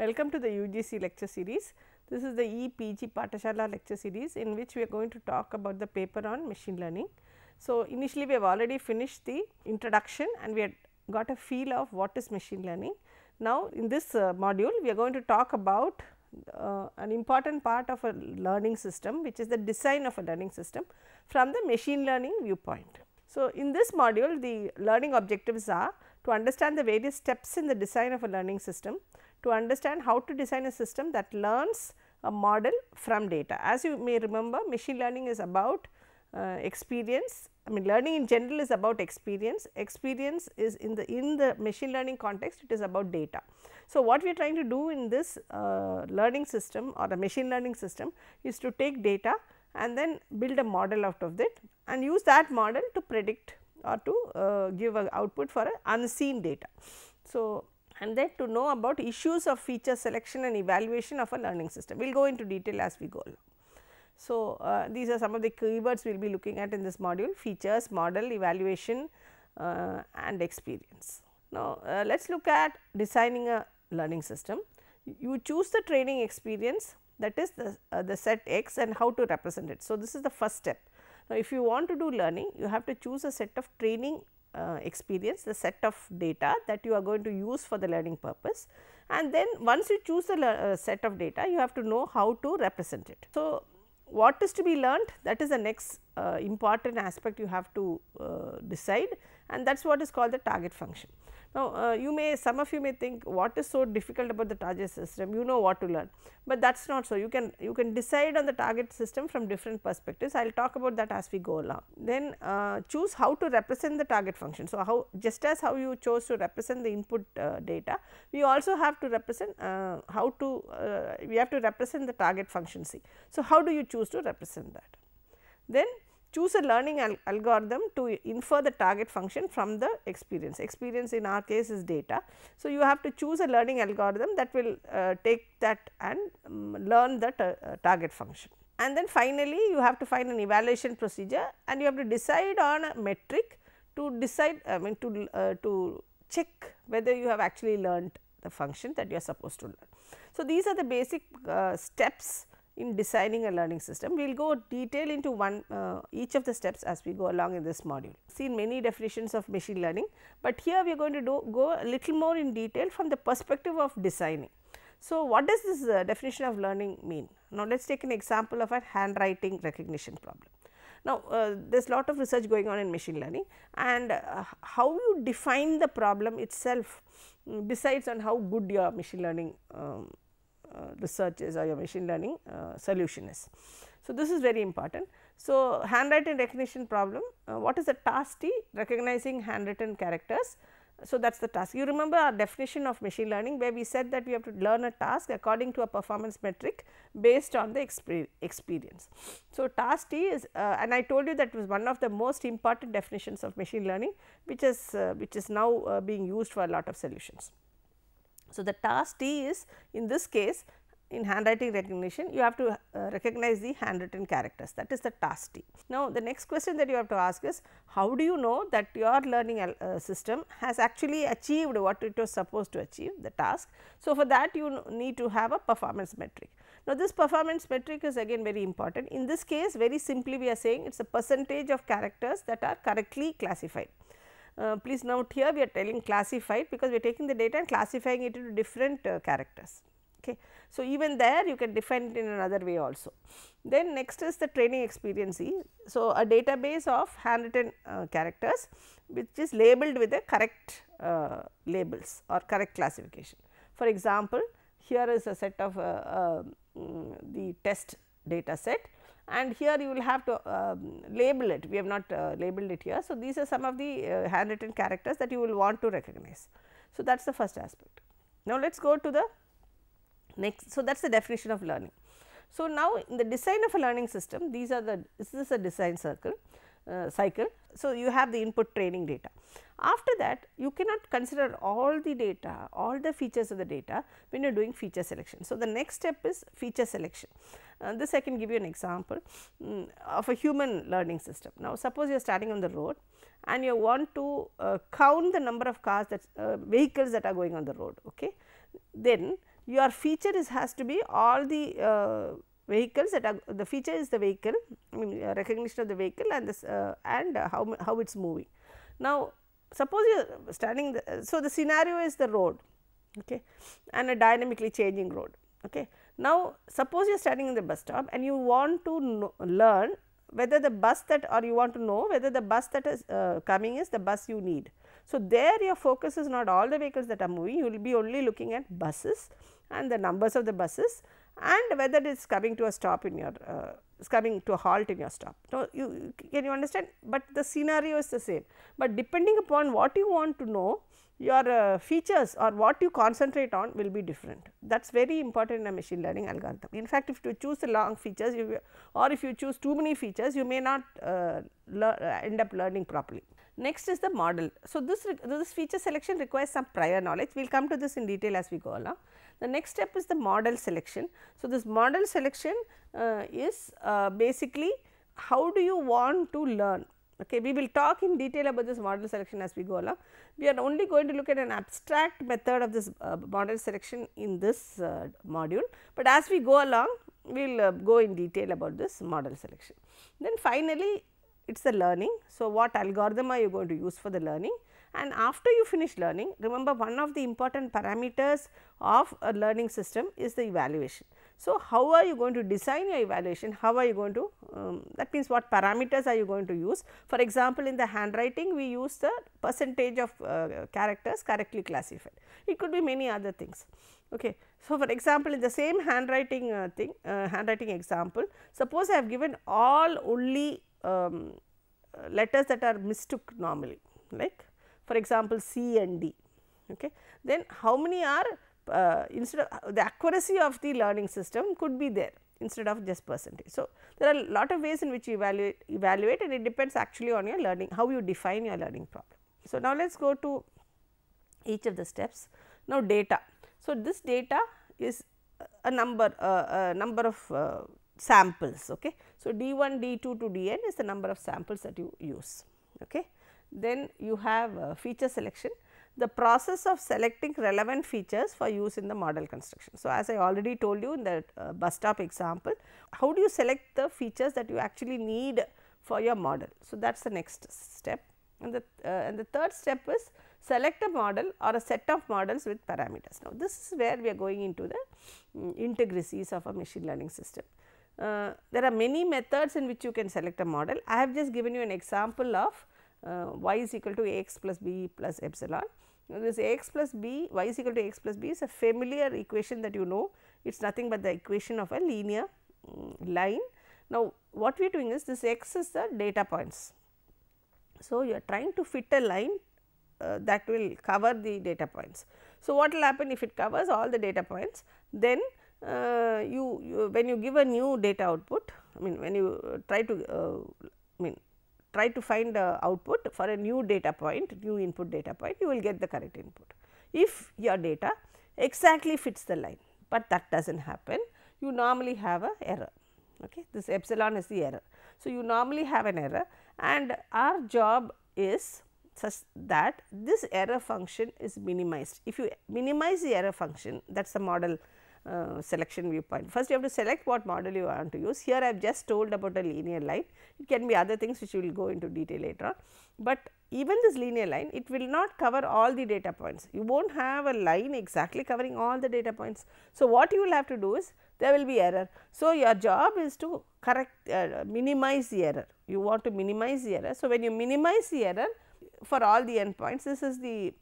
Welcome to the UGC lecture series. This is the EPG Pathashala lecture series in which we are going to talk about the paper on machine learning. So, initially we have already finished the introduction and we had got a feel of what is machine learning. Now, in this module we are going to talk about an important part of a learning system, which is the design of a learning system from the machine learning viewpoint. So, in this module the learning objectives are to understand the various steps in the design of a learning system, to understand how to design a system that learns a model from data. As you may remember, machine learning is about experience. I mean, learning in general is about experience. Experience is in the machine learning context, it is about data. So, what we are trying to do in this learning system or a machine learning system is to take data and then build a model out of it and use that model to predict or to give an output for a unseen data. So, and then to know about issues of feature selection and evaluation of a learning system. We will go into detail as we go along. So, these are some of the keywords we will be looking at in this module: features, model, evaluation and experience. Now, let us look at designing a learning system. You choose the training experience, that is the set X, and how to represent it. So, this is the first step. Now, if you want to do learning, you have to choose a set of training experience, the set of data that you are going to use for the learning purpose, and then once you choose the set of data, you have to know how to represent it. So, what is to be learned, that is the next important aspect you have to decide, and that is what is called the target function. Now, some of you may think, what is so difficult about the target system, you know what to learn, but that is not so. You can decide on the target system from different perspectives. I will talk about that as we go along. Then choose how to represent the target function. So, just as how you chose to represent the input data, we also have to represent we have to represent the target function C. So, how do you choose to represent that? Then choose a learning algorithm to infer the target function from the experience. Experience in our case is data. So, you have to choose a learning algorithm that will take that and learn the target function. And then finally, you have to find an evaluation procedure and you have to decide on a metric to decide to check whether you have actually learned the function that you are supposed to learn. So, these are the basic steps in designing a learning system. We will go detail into each of the steps as we go along in this module. Seen many definitions of machine learning, but here we are going to go a little more in detail from the perspective of designing. So, what does this definition of learning mean? Now, let us take an example of a handwriting recognition problem. Now, there is lot of research going on in machine learning, and how you define the problem itself decides on how good your machine learning research is or your machine learning solution is. So, this is very important. So, handwriting recognition problem, what is the task T? Recognizing handwritten characters. So, that is the task. You remember our definition of machine learning, where we said that we have to learn a task according to a performance metric based on the experience. So, task T is and I told you that was one of the most important definitions of machine learning, which is now being used for a lot of solutions. So, the task T is, in this case, in handwriting recognition, you have to recognize the handwritten characters, that is the task T. Now, the next question that you have to ask is, how do you know that your learning system has actually achieved what it was supposed to achieve, the task? So, for that you need to have a performance metric. Now, this performance metric is again very important. In this case, very simply we are saying it is a percentage of characters that are correctly classified. Please note here we are telling classified because we are taking the data and classifying it into different characters. Okay. So, even there you can define it in another way also. Then next is the training experience E. So, a database of handwritten characters which is labeled with the correct labels or correct classification. For example, here is a set of the test data set, and here you will have to label it. We have not labeled it here. So, these are some of the handwritten characters that you will want to recognize. So, that is the first aspect. Now, let us go to the next. So, that is the definition of learning. So, now in the design of a learning system, this is a design cycle. So, you have the input training data. After that, you cannot consider all the data, all the features of the data when you are doing feature selection. So, the next step is feature selection. This I can give you an example of a human learning system. Now, suppose you are starting on the road and you want to count the number of cars that vehicles that are going on the road. Okay. Then your feature has to be all the vehicles that are, the feature is the vehicle, I mean recognition of the vehicle and this and how it is moving. Now, suppose you are standing, so the scenario is the road, okay, and a dynamically changing road. Okay. Now, suppose you are standing in the bus stop and you want to learn whether the bus that, or you want to know whether the bus that is coming is the bus you need. So, there your focus is not all the vehicles that are moving, you will be only looking at buses and the numbers of the buses and whether it is coming to a stop in your is coming to a halt in your stop. So, can you understand, but the scenario is the same, but depending upon what you want to know, your features or what you concentrate on will be different. That is very important in a machine learning algorithm. In fact, if you choose the long features or if you choose too many features, you may not end up learning properly. Next is the model. So, this feature selection requires some prior knowledge. We will come to this in detail as we go along. The next step is the model selection. So, this model selection is basically how do you want to learn. Okay, we will talk in detail about this model selection as we go along. We are only going to look at an abstract method of this model selection in this module, but as we go along we will go in detail about this model selection. Then finally, it is the learning. So, what algorithm are you going to use for the learning, and after you finish learning, remember one of the important parameters of a learning system is the evaluation. So, how are you going to design your evaluation, how are you going to that means what parameters are you going to use. For example, in the handwriting we use the percentage of characters correctly classified, it could be many other things. Okay. So, for example, in the same handwriting handwriting example, suppose I have given all only letters that are mistook normally, like for example, C and D. Okay. Then how many are instead of the accuracy of the learning system could be there instead of just percentage. So, there are a lot of ways in which you evaluate and it depends actually on your learning, how you define your learning problem. So, now let us go to each of the steps. Now, data. So, this data is a number of samples. Okay. So, D1, D2 to Dn is the number of samples that you use. Okay. Then you have feature selection, the process of selecting relevant features for use in the model construction. So, as I already told you in the bus stop example, how do you select the features that you actually need for your model. So, that is the next step, and the third step is select a model or a set of models with parameters. Now, this is where we are going into the intricacies of a machine learning system. There are many methods in which you can select a model. I have just given you an example of y is equal to ax plus b plus epsilon. Now, this ax plus b, y is equal to ax plus b is a familiar equation that you know, it is nothing but the equation of a linear line. Now, what we are doing is this x is the data points. So, you are trying to fit a line that will cover the data points. So, what will happen if it covers all the data points, then when you give a new data output, I mean when you try to find the output for a new data point, new input data point, you will get the correct input if your data exactly fits the line, but that does not happen, you normally have a error. Okay. This epsilon is the error. So, you normally have an error, and our job is such that this error function is minimized. If you minimize the error function, that is the model selection viewpoint. First you have to select what model you want to use. Here I have just told about a linear line, it can be other things which we will go into detail later on, but even this linear line, it will not cover all the data points. You will not have a line exactly covering all the data points. So, what you will have to do is there will be error. So, your job is to correct minimize the error, you want to minimize the error. So, when you minimize the error for all the endpoints, this is the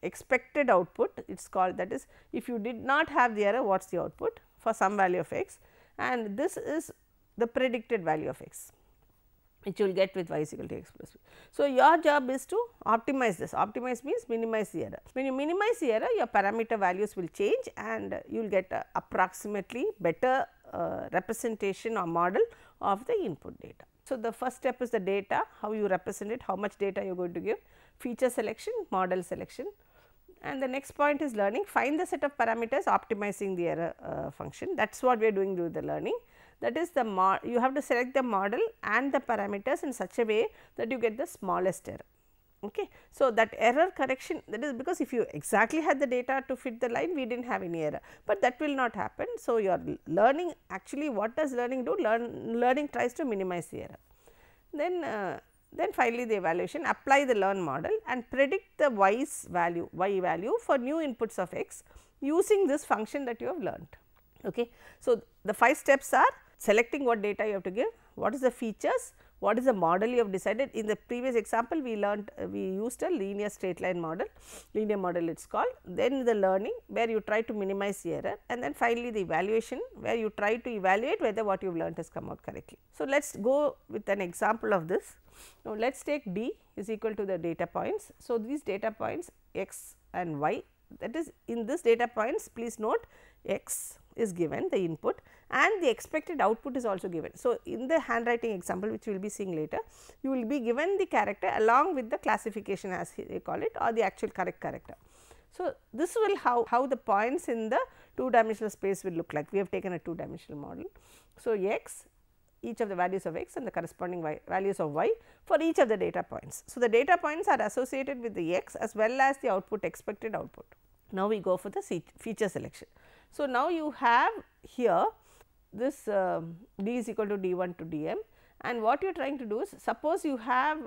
expected output, it is called, that is if you did not have the error, what is the output for some value of x, and this is the predicted value of x which you will get with y is equal to x plus b. So, your job is to optimize this, optimize means minimize the error. When you minimize the error, your parameter values will change and you will get a approximately better representation or model of the input data. So, the first step is the data, how you represent it, how much data you are going to give, feature selection, model selection, and the next point is learning, find the set of parameters optimizing the error function, that is what we are doing with the learning. That is the you have to select the model and the parameters in such a way that you get the smallest error. Okay. So, that error correction, that is because if you exactly had the data to fit the line, we did not have any error, but that will not happen. So, your learning, actually what does learning do? Learning tries to minimize the error. Then finally, the evaluation, apply the learn model and predict the y value for new inputs of x using this function that you have learned. Okay. So, the 5 steps are selecting what data you have to give, what is the features, what is the model you have decided. In the previous example, we learned we used a linear straight line model, linear model it is called. Then the learning, where you try to minimize the error, and then finally the evaluation, where you try to evaluate whether what you have learned has come out correctly. So, let us go with an example of this. Now, let us take d is equal to the data points. So, these data points x and y, that is in this data points, please note x is given the input and the expected output is also given. So, in the handwriting example which we will be seeing later, you will be given the character along with the classification as they call it, or the actual correct character. So, this will how the points in the 2 dimensional space will look like. We have taken a 2 dimensional model. So, x, each of the values of x and the corresponding values of y for each of the data points. So, the data points are associated with the x as well as the output, expected output. Now, we go for the feature selection. So, now you have here this d is equal to d1 to dm, and what you are trying to do is, suppose you have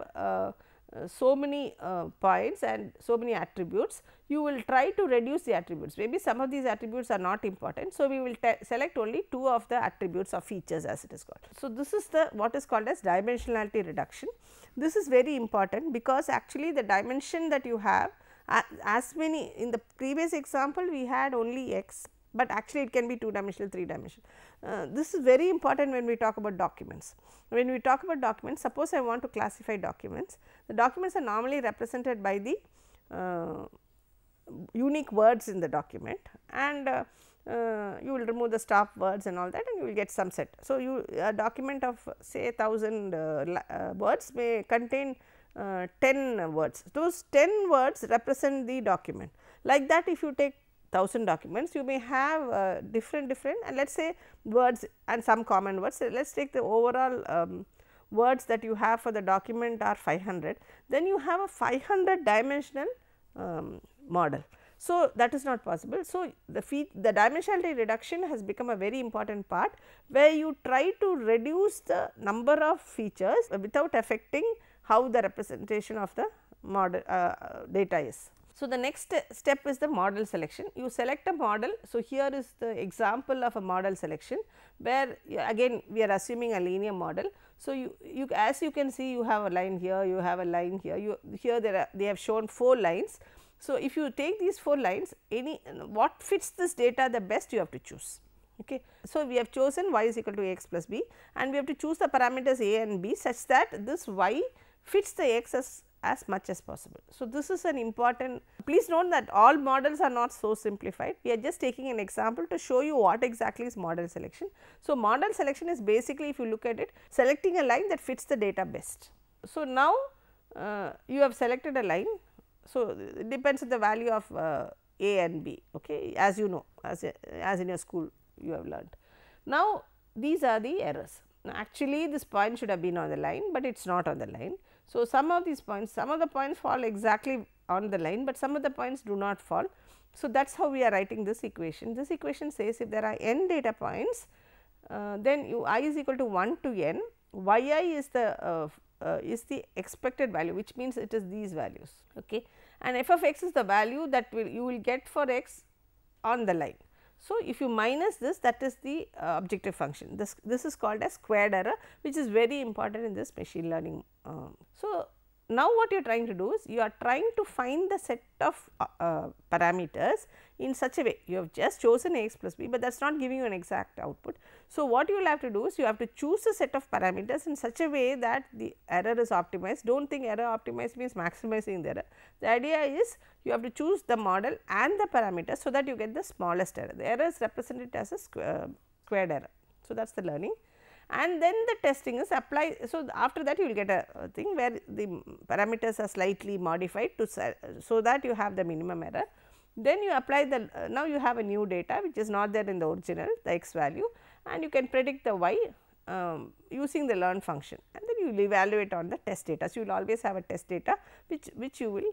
so many points and so many attributes, you will try to reduce the attributes. Maybe some of these attributes are not important. So, we will select only 2 of the attributes or features as it is called. So, this is the what is called as dimensionality reduction. This is very important because actually the dimension that you have, as many in the previous example we had only x, but actually it can be 2 dimensional, 3 dimensional. This is very important when we talk about documents. When we talk about documents, suppose I want to classify documents, the documents are normally represented by the unique words in the document, and you will remove the stop words and all that, and you will get some set. So, a document of say 1000 words may contain 10 words. Those 10 words represent the document. Like that, if you take 1000 documents, you may have different and let us say words and some common words. So, let us take the overall words that you have for the document are 500, then you have a 500 dimensional model. So, that is not possible. So, the dimensionality reduction has become a very important part, where you try to reduce the number of features without affecting how the representation of the model data is. So, the next step is the model selection. You select a model. So, here is the example of a model selection, where again we are assuming a linear model. So, you as you can see, you have a line here, you have a line here, here they have shown 4 lines. So, if you take these 4 lines, what fits this data the best, you have to choose. Okay. So, we have chosen y is equal to x plus b, and we have to choose the parameters a and b such that this y fits the x as much as possible. So, this is an important, please note that all models are not so simplified. We are just taking an example to show you what exactly is model selection. So, model selection is basically, if you look at it, selecting a line that fits the data best. So, now you have selected a line. So, it depends on the value of a and b, okay, as you know, as in your school you have learned. Now, these are the errors. Now, actually this point should have been on the line, but it is not on the line. So, some of these points, some of the points fall exactly on the line, but some of the points do not fall. So, that is how we are writing this equation. This equation says if there are n data points, then I is equal to 1 to n, yi is the expected value, which means it is these values, okay, and f of x is the value that you will get for x on the line. So, if you minus this, that is the objective function. This is called as squared error, which is very important in this machine learning. So, now what you are trying to do is, you are trying to find the set of parameters in such a way. You have just chosen x plus b, but that is not giving you an exact output. So, what you will have to do is, you have to choose a set of parameters in such a way that the error is optimized. Do not think error optimized means maximizing the error. The idea is, you have to choose the model and the parameters, so that you get the smallest error. The error is represented as a squared error. So, that is the learning. And then the testing is apply. So, after that you will get a thing where the parameters are slightly modified to so that you have the minimum error. Then you apply the now you have a new data which is not there in the original, the x value, and you can predict the y using the learn function, and then you will evaluate on the test data. So, you will always have a test data which you will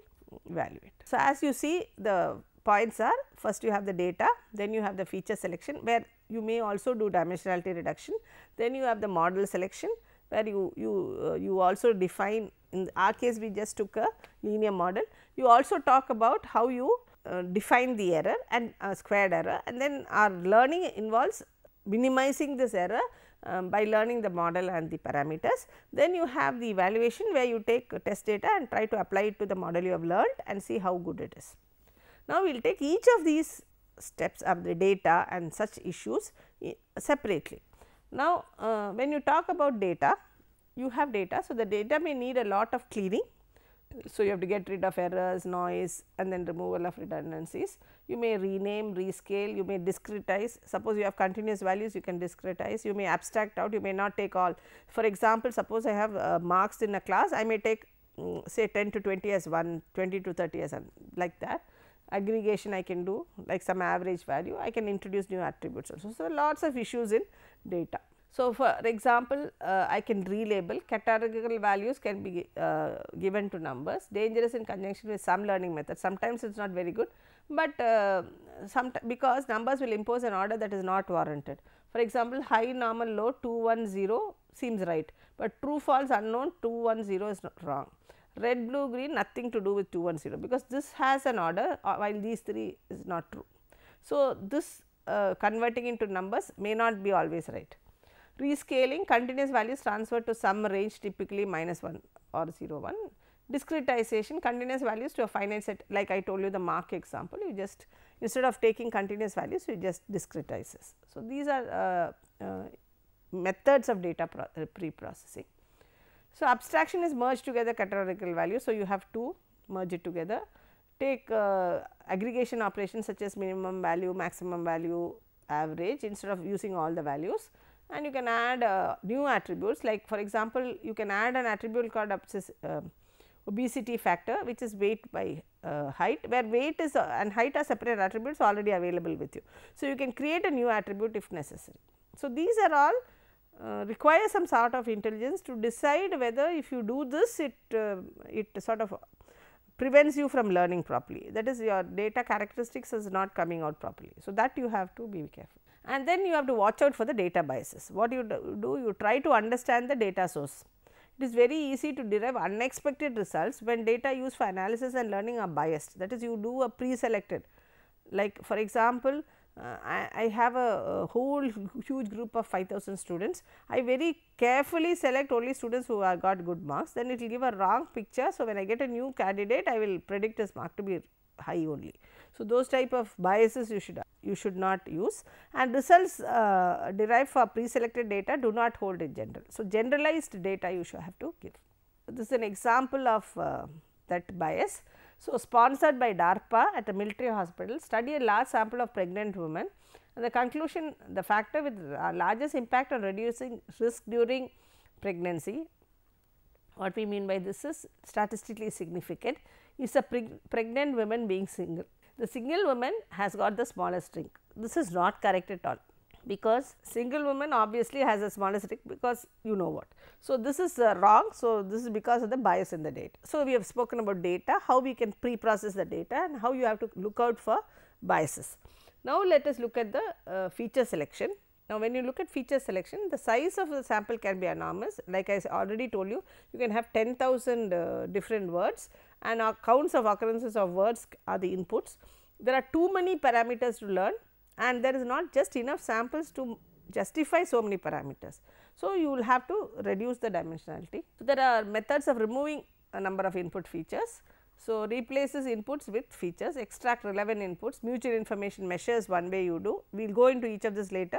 evaluate. So, as you see, the points are, first you have the data, then you have the feature selection where you may also do dimensionality reduction, then you have the model selection where you also define, in our case we just took a linear model. You also talk about how you define the error and squared error, and then our learning involves minimizing this error by learning the model and the parameters. Then you have the evaluation where you take test data and try to apply it to the model you have learned and see how good it is. Now, we will take each of these steps of the data and such issues separately. Now, when you talk about data, you have data. So, the data may need a lot of cleaning. So, you have to get rid of errors, noise, and then removal of redundancies. You may rename, rescale, you may discretize. Suppose you have continuous values, you can discretize, you may abstract out, you may not take all. For example, suppose I have marks in a class, I may take say 10 to 20 as 1, 20 to 30 as 1, like that. Aggregation I can do, like some average value, I can introduce new attributes also. So, lots of issues in data. So, for example, I can relabel, categorical values can be given to numbers, dangerous in conjunction with some learning methods. Sometimes it is not very good, but because numbers will impose an order that is not warranted. For example, high, normal, low, 210 seems right, but true, false, unknown, 210 is wrong. Red, blue, green, nothing to do with 210, because this has an order while these 3 is not true. So, this converting into numbers may not be always right. Rescaling, continuous values transferred to some range, typically -1 or 0 1. Discretization, continuous values to a finite set, like I told you the mark example, you just instead of taking continuous values you just discretizes. So, these are methods of data pre-processing. So, abstraction is merge together categorical values. So, you have to merge it together, take aggregation operations such as minimum value, maximum value, average instead of using all the values, and you can add new attributes, like for example, you can add an attribute called obesity factor, which is weight by height, where weight is and height are separate attributes already available with you. So, you can create a new attribute if necessary. So, these are all require some sort of intelligence to decide whether if you do this, it sort of prevents you from learning properly, that is your data characteristics is not coming out properly. So, that you have to be careful. And then you have to watch out for the data biases. What you do, you try to understand the data source. It is very easy to derive unexpected results when data used for analysis and learning are biased, that is you do a pre-selected, like for example, I have a whole huge group of 5,000 students. I very carefully select only students who have got good marks, then it will give a wrong picture. So, when I get a new candidate, I will predict his mark to be high only. So, those type of biases you should not use, and results derived for pre-selected data do not hold in general. So, generalized data you should have to give. This is an example of that bias. So, sponsored by DARPA at a military hospital, study a large sample of pregnant women, and the conclusion, the factor with largest impact on reducing risk during pregnancy, what we mean by this is statistically significant, is a pregnant woman being single. The single woman has got the smallest ring. This is not correct at all, because single woman obviously has the smallest ring, because you know what. So, this is wrong. So, this is because of the bias in the data. So, we have spoken about data, how we can pre-process the data and how you have to look out for biases. Now, let us look at the feature selection. Now, when you look at feature selection, the size of the sample can be enormous, like I already told you, you can have 10,000 different words, and counts of occurrences of words are the inputs. There are too many parameters to learn, and there is not just enough samples to justify so many parameters. So, you will have to reduce the dimensionality. So, there are methods of removing a number of input features. So, replaces inputs with features, extract relevant inputs, mutual information measures one way you do. We will go into each of this later.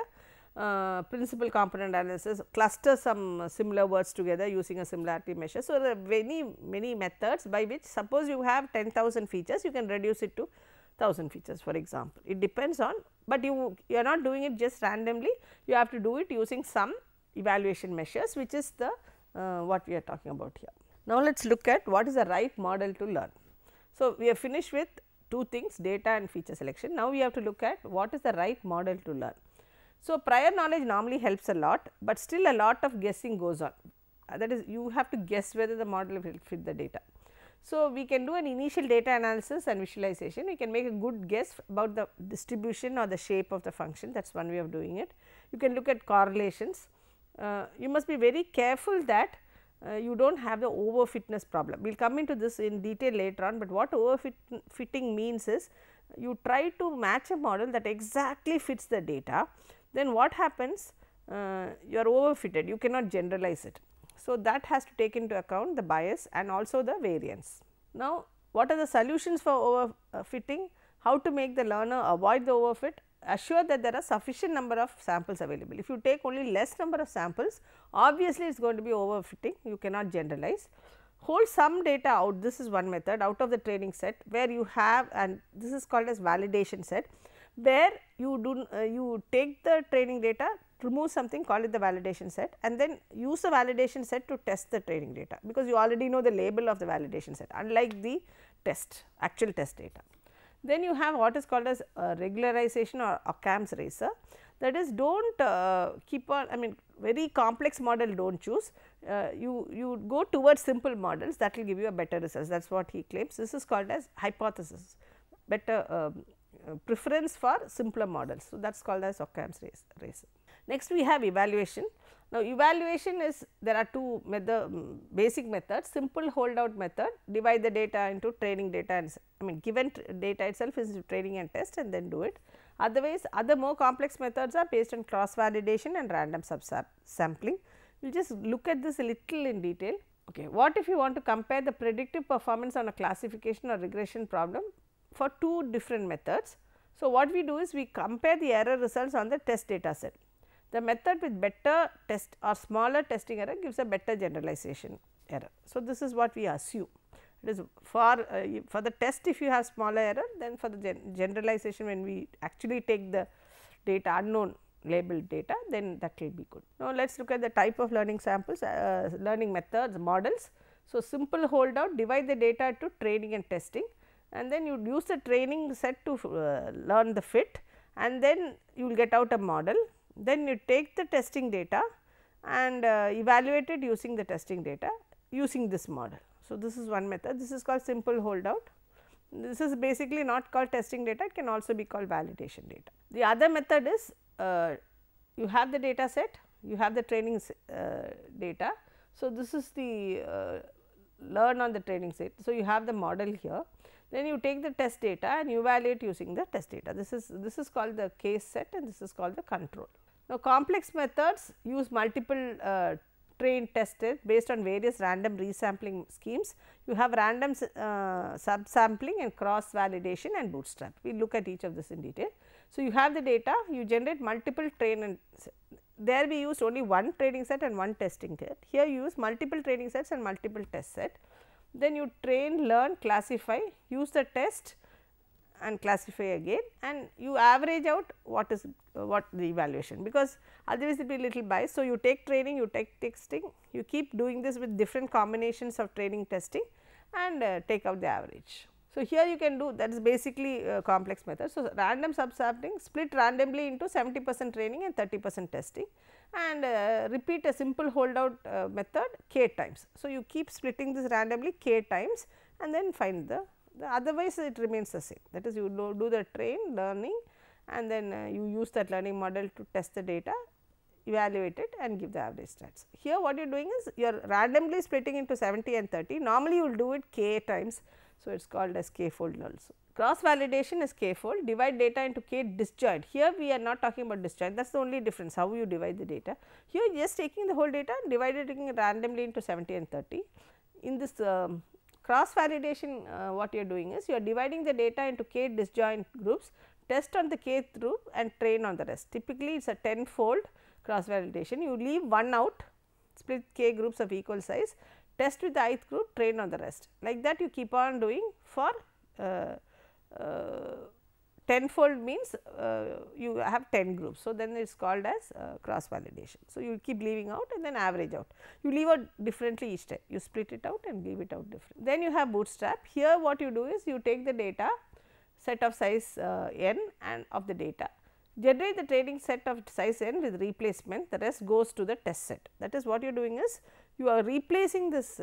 Principal component analysis, cluster some similar words together using a similarity measure. So, there are many methods by which, suppose you have 10,000 features, you can reduce it to 1000 features for example. It depends on, but you are not doing it just randomly, you have to do it using some evaluation measures, which is the what we are talking about here. Now, let us look at what is the right model to learn. So, we have finished with two things, data and feature selection. Now, we have to look at what is the right model to learn. So, prior knowledge normally helps a lot, but still a lot of guessing goes on. that is you have to guess whether the model will fit the data. So, we can do an initial data analysis and visualization, we can make a good guess about the distribution or the shape of the function, that is one way of doing it. You can look at correlations. You must be very careful that you do not have the overfitness problem. We will come into this in detail later on, but what overfitting means is you try to match a model that exactly fits the data, then what happens, you are overfitted, you cannot generalize it. So, that has to take into account the bias and also the variance. Now, what are the solutions for overfitting? How to make the learner avoid the overfit? Assure that there are sufficient number of samples available. If you take only less number of samples, obviously it is going to be overfitting, you cannot generalize. Hold some data out, this is one method out of the training set, where you have, and this is called as validation set, where you do you take the training data, remove something, call it the validation set, and then use the validation set to test the training data, because you already know the label of the validation set, unlike the actual test data. Then you have what is called as regularization or Occam's razor, that is do not keep on, I mean very complex model do not choose, you go towards simple models, that will give you a better results, that is what he claims. This is called as hypothesis, better preference for simpler models. So, that is called as Occam's razor. Next we have evaluation. Now, evaluation is, there are two basic methods, simple holdout method, divide the data into training data and I mean given data itself is training and test and then do it. Otherwise, other more complex methods are based on cross validation and random subsampling. We will just look at this a little in detail. Okay, what if you want to compare the predictive performance on a classification or regression problem for two different methods? So, what we do is we compare the error results on the test data set. The method with better test or smaller testing error gives a better generalization error. So, this is what we assume. It is for the test, if you have smaller error, then for the generalization when we actually take the data, unknown labeled data, then that will be good. Now, let us look at the type of learning samples, learning methods, models. So, simple holdout, divide the data to training and testing, and then you use the training set to learn the fit, and then you will get out a model. Then you take the testing data and evaluate it using the testing data using this model. So, this is one method, this is called simple holdout. This is basically not called testing data, it can also be called validation data. The other method is you have the data set, you have the training data. So, this is the learn on the training set. So, you have the model here, then you take the test data and you evaluate using the test data. This is called the case set and this is called the control. Now, complex methods use multiple trained tested based on various random resampling schemes. You have random subsampling and cross validation and bootstrap. We will look at each of this in detail. So, you have the data, you generate multiple train and there we used only one training set and one testing set. Here you use multiple training sets and multiple test set. Then you train, learn, classify, use the test and classify again, and you average out what is what the evaluation, because otherwise it will be little biased. So, you take training, you take testing, you keep doing this with different combinations of training testing and take out the average. So, here you can do, that is basically complex method. So, random subsampling, split randomly into 70% training and 30% testing, and repeat a simple holdout method k times. So, you keep splitting this randomly k times and then find the otherwise it remains the same, that is you do the train learning and then you use that learning model to test the data, evaluate it and give the average stats. Here what you are doing is you are randomly splitting into 70 and 30, normally you will do it k times. So, it is called as k fold also. Cross validation is k fold, divide data into k disjoint. Here we are not talking about disjoint, that is the only difference how you divide the data. Here you are just taking the whole data and dividing it randomly into 70 and 30. In this cross validation what you are doing is you are dividing the data into k disjoint groups, test on the kth group and train on the rest. Typically it is a 10 fold cross validation, you leave one out, split k groups of equal size, test with the ith group, train on the rest. Like that you keep on doing for 10 fold means you have 10 groups. So, then it is called as cross validation. So, you keep leaving out and then average out. You leave out differently each time, you split it out and leave it out different. Then you have bootstrap. Here what you do is you take the data set of size n and of the data, generate the training set of size n with replacement, the rest goes to the test set. That is what you are doing is you are replacing this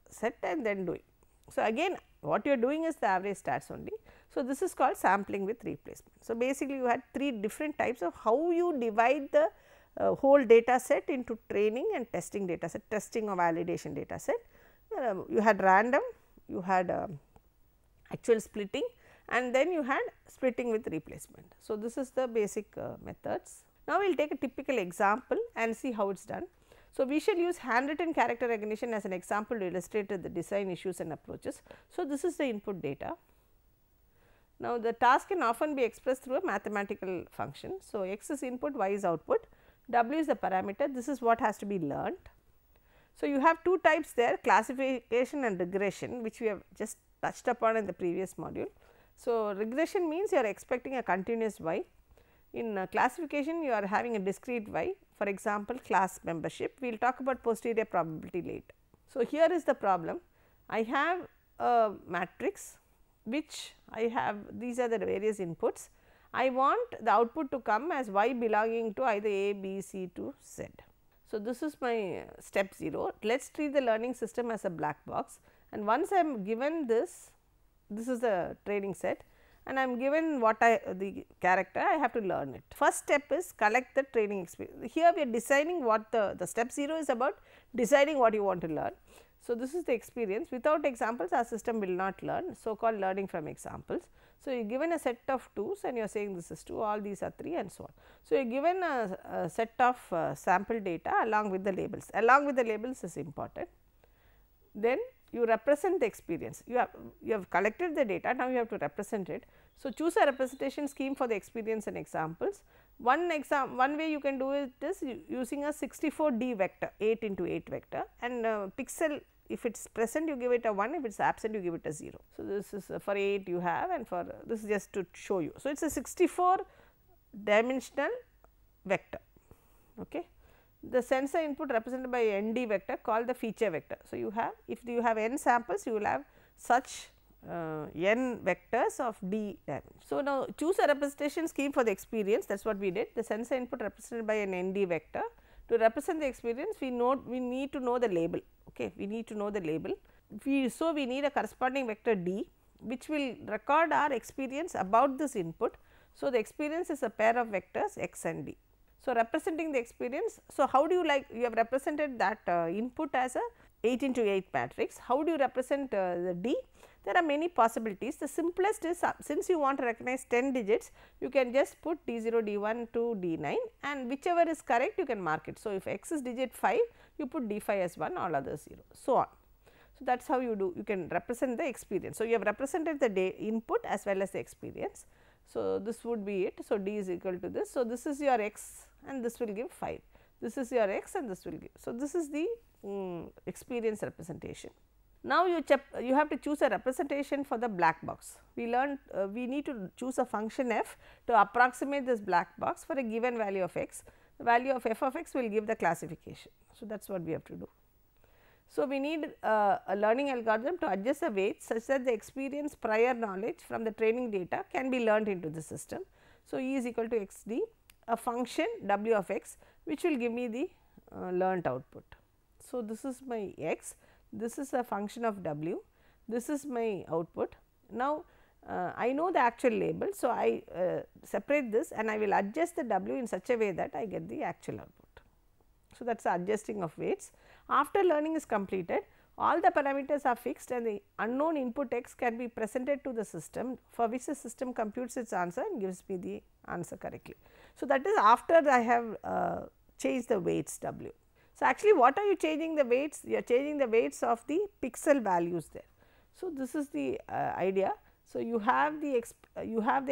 set and then doing. So, again what you are doing is the average stats only. So, this is called sampling with replacement. So, basically you had 3 different types of how you divide the whole data set into training and testing data set, testing or validation data set. You had random, you had actual splitting, and then you had splitting with replacement. So, this is the basic methods. Now, we will take a typical example and see how it is done. So, we shall use handwritten character recognition as an example to illustrate the design issues and approaches. So, this is the input data. Now, the task can often be expressed through a mathematical function. So, x is input, y is output, w is the parameter, this is what has to be learnt. So, you have 2 types there, classification and regression, which we have just touched upon in the previous module. So, regression means you are expecting a continuous y. In classification you are having a discrete y, for example, class membership. We will talk about posterior probability later. So, here is the problem. I have a matrix which I have, these are the various inputs. I want the output to come as y belonging to either a, b, c to z. So, this is my step 0. Let us treat the learning system as a black box, and once I am given this is the training set, and I am given what the character, I have to learn it. First step is collect the training experience. Here we are deciding what the step 0 is about, deciding what you want to learn. So, this is the experience. Without examples our system will not learn, so called learning from examples. So, you are given a set of 2s and you are saying this is 2, all these are 3 and so on. So, you are given a set of sample data along with the labels. Along with the labels is important. Then you represent the experience. You have collected the data, now you have to represent it. So, choose a representation scheme for the experience and examples. One way you can do it is using a 64D vector, 8 into 8 vector, and pixel, if it is present you give it a 1, if it is absent you give it a 0. So, this is for 8 you have, and for this is just to show you. So, it is a 64 dimensional vector. Okay. The sensor input represented by ND vector called the feature vector. So, you have, if you have n samples you will have such n vectors of d dimension. So, now choose a representation scheme for the experience, that is what we did. The sensor input represented by an ND vector. To represent the experience we need to know the label. Okay, we need to know the label. So, we need a corresponding vector d which will record our experience about this input. So, the experience is a pair of vectors x and d. So, representing the experience. So, how do you you have represented that input as a 8 into 8 matrix. How do you represent the d? There are many possibilities. The simplest is, since you want to recognize 10 digits, you can just put D0, D1 to D9, and whichever is correct you can mark it. So, if x is digit 5, you put D5 as 1, all others 0, so on. So, that is how you do, you can represent the experience. So, you have represented the input as well as the experience. So, this would be it. So, D is equal to this. So, this is your x and this will give 5. This is your x and this will give. So, this is the experience representation. Now, you have to choose a representation for the black box. We learned we need to choose a function f to approximate this black box for a given value of x. The value of f of x will give the classification. So, that is what we have to do. So, we need a learning algorithm to adjust the weights such that the experience prior knowledge from the training data can be learned into the system. So, E is equal to x d, a function w of x which will give me the learnt output. So, this is my x, this is a function of w, this is my output. Now, I know the actual label. So, I separate this and I will adjust the w in such a way that I get the actual output. So, that is the adjusting of weights. After learning is completed, all the parameters are fixed and the unknown input x can be presented to the system, for which the system computes its answer and gives me the answer correctly. So, that is after I have changed the weights w. So, actually what are you changing the weights? You are changing the weights of the pixel values there. So, this is the idea. So, you have the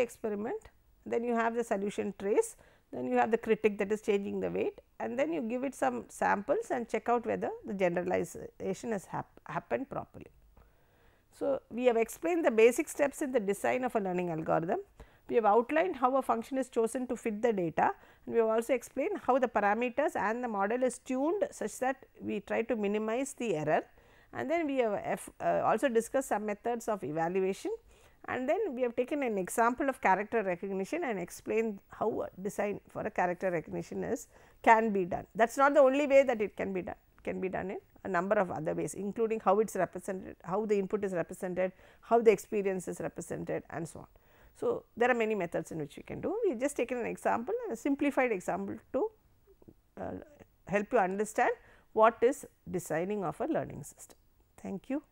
experiment, then you have the solution trace, then you have the critic, that is changing the weight, and then you give it some samples and check out whether the generalization has happened properly. So, we have explained the basic steps in the design of a learning algorithm. We have outlined how a function is chosen to fit the data, and we have also explained how the parameters and the model is tuned such that we try to minimize the error, and then we have also discussed some methods of evaluation, and then we have taken an example of character recognition and explained how a design for a character recognition can be done. That is not the only way that it can be done, can be done in a number of other ways, including how it is represented, how the input is represented, how the experience is represented and so on. So, there are many methods in which we can do. We have just taken an example, a simplified example to help you understand what is designing of a learning system. Thank you.